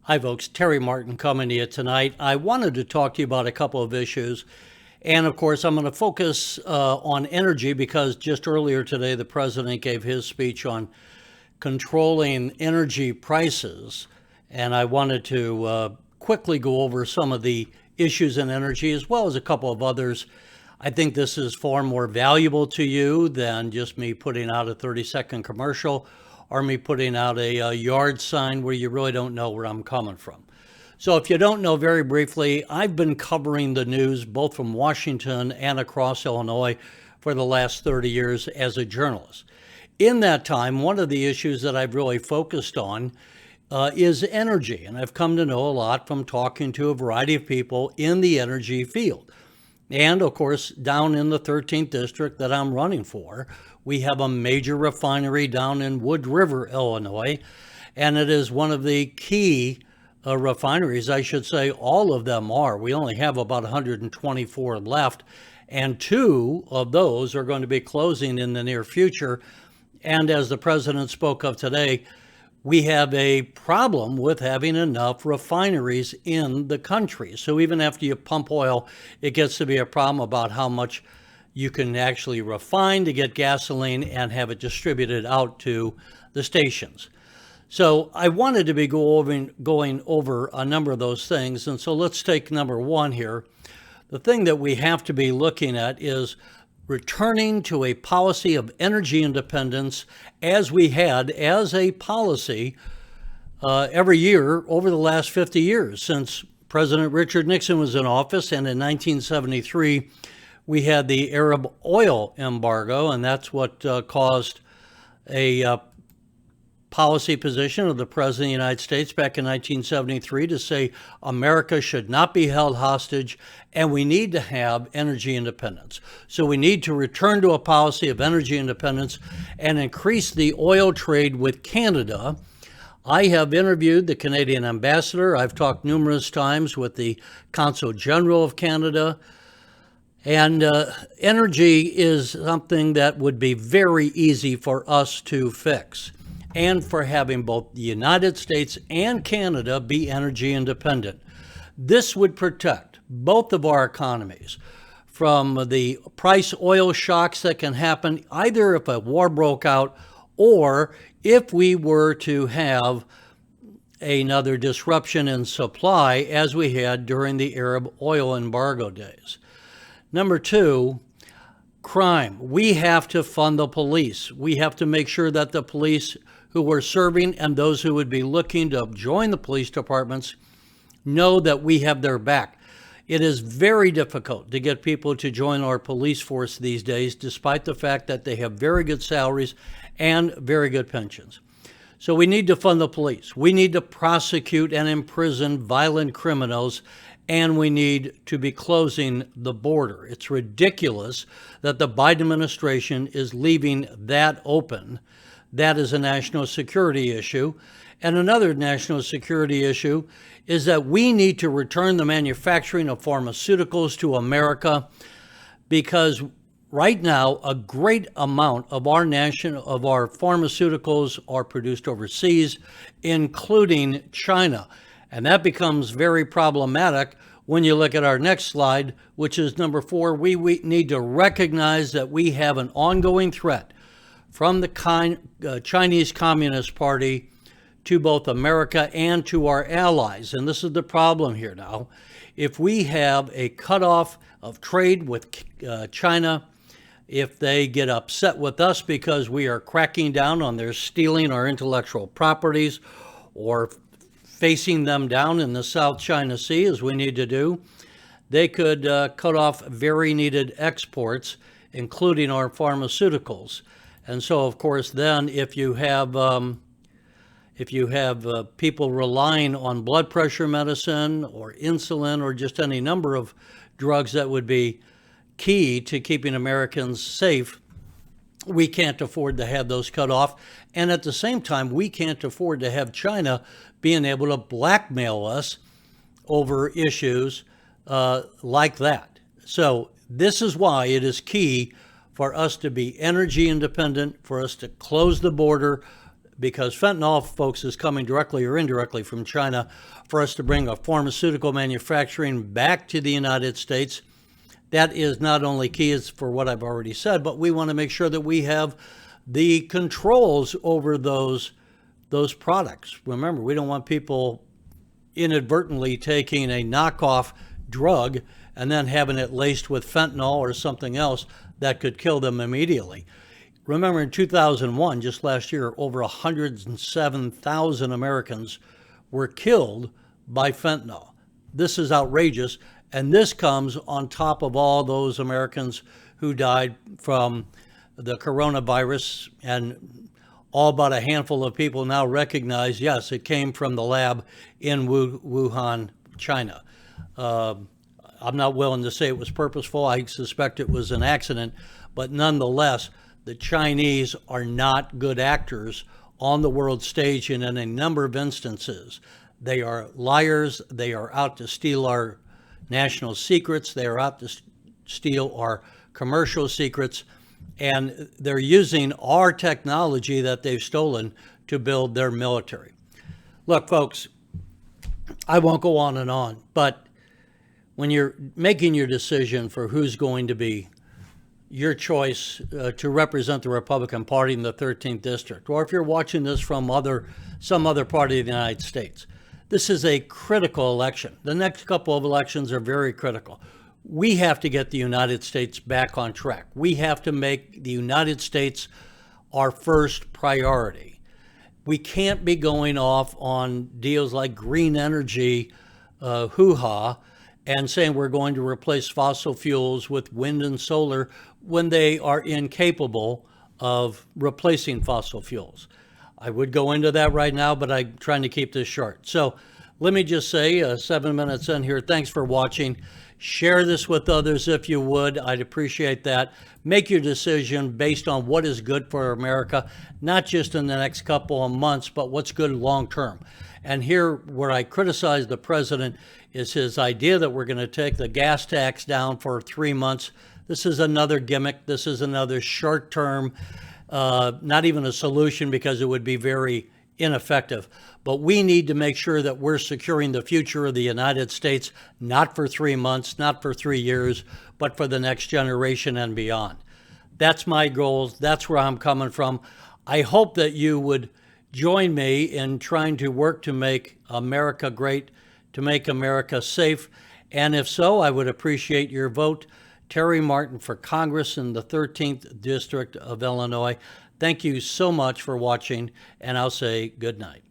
Hi, folks. Terry Martin coming to you tonight. I wanted to talk to you about a couple of issues. And of course, I'm going to focus on energy because just earlier today, the president gave his speech on controlling energy prices. And I wanted to quickly go over some of the issues in energy as well as a couple of others. I think this is far more valuable to you than just me putting out a 30-second commercial or me putting out a yard sign where you really don't know where I'm coming from. So if you don't know, very briefly, I've been covering the news both from Washington and across Illinois for the last 30 years as a journalist. In that time, one of the issues that I've really focused on is energy. And I've come to know a lot from talking to a variety of people in the energy field. And of course, down in the 13th district that I'm running for, we have a major refinery down in Wood River, Illinois, and it is one of the key refineries. I should say all of them are. We only have about 124 left, and two of those are going to be closing in the near future. And as the president spoke of today, we have a problem with having enough refineries in the country. So even after you pump oil, it gets to be a problem about how much you can actually refine to get gasoline and have it distributed out to the stations. So I wanted to be going over a number of those things. And so let's take number one here. The thing that we have to be looking at is returning to a policy of energy independence as we had as a policy every year over the last 50 years since President Richard Nixon was in office. And in 1973, we had the Arab oil embargo, and that's what caused a policy position of the President of the United States back in 1973 to say America should not be held hostage and we need to have energy independence. So we need to return to a policy of energy independence and increase the oil trade with Canada. I have interviewed the Canadian ambassador. I've talked numerous times with the Consul General of Canada. And energy is something that would be very easy for us to fix, and for having both the United States and Canada be energy independent. This would protect both of our economies from the price oil shocks that can happen either if a war broke out or if we were to have another disruption in supply as we had during the Arab oil embargo days. Number two, crime. We have to fund the police. We have to make sure that the police who are serving and those who would be looking to join the police departments know that we have their back. It is very difficult to get people to join our police force these days, despite the fact that they have very good salaries and very good pensions. So we need to fund the police. We need to prosecute and imprison violent criminals, and we need to be closing the border. It's ridiculous that the Biden administration is leaving that open. That is a national security issue. And another national security issue is that we need to return the manufacturing of pharmaceuticals to America, because right now a great amount of our pharmaceuticals are produced overseas, including China. And that becomes very problematic when you look at our next slide, which is number 4. We need to recognize that we have an ongoing threat from the Chinese Communist Party to both America and to our allies. And this is the problem here now. If we have a cutoff of trade with China, if they get upset with us because we are cracking down on their stealing our intellectual properties or facing them down in the South China Sea, as we need to do, they could cut off very needed exports, including our pharmaceuticals. And so, of course, then if you have people relying on blood pressure medicine or insulin or just any number of drugs that would be key to keeping Americans safe, we can't afford to have those cut off. And at the same time, we can't afford to have China being able to blackmail us over issues like that. So this is why it is key for us to be energy independent, for us to close the border, because fentanyl, folks, is coming directly or indirectly from China, for us to bring a pharmaceutical manufacturing back to the United States. That is not only key as for what I've already said, but we want to make sure that we have the controls over those products. Remember, we don't want people inadvertently taking a knockoff drug and then having it laced with fentanyl or something else that could kill them immediately. Remember, in 2001, just last year, over 107,000 Americans were killed by fentanyl. This is outrageous, and this comes on top of all those Americans who died from the coronavirus, and all but a handful of people now recognize, yes, it came from the lab in Wuhan, China. I'm not willing to say it was purposeful. I suspect it was an accident, but nonetheless, the Chinese are not good actors on the world stage, and in a number of instances, they are liars. They are out to steal our national secrets. They are out to steal our commercial secrets, and they're using our technology that they've stolen to build their military. Look, folks, I won't go on and on, but when you're making your decision for who's going to be your choice to represent the Republican Party in the 13th District, or if you're watching this from some other party of the United States, this is a critical election. The next couple of elections are very critical. We have to get the United States back on track. We have to make the United States our first priority. We can't be going off on deals like green energy hoo-ha and saying we're going to replace fossil fuels with wind and solar when they are incapable of replacing fossil fuels. I would go into that right now, but I'm trying to keep this short. So let me just say, 7 minutes in here, thanks for watching. Share this with others if you would. I'd appreciate that. Make your decision based on what is good for America, not just in the next couple of months, but what's good long term. And here, where I criticize the president, is his idea that we're going to take the gas tax down for 3 months. This is another gimmick. This is another short term, not even a solution, because it would be very ineffective. But we need to make sure that we're securing the future of the United States, not for 3 months, not for 3 years, but for the next generation and beyond. That's my goals. That's where I'm coming from. I hope that you would join me in trying to work to make America great, to make America safe. And if so, I would appreciate your vote. Terry Martin for Congress in the 13th District of Illinois. Thank you so much for watching, and I'll say good night.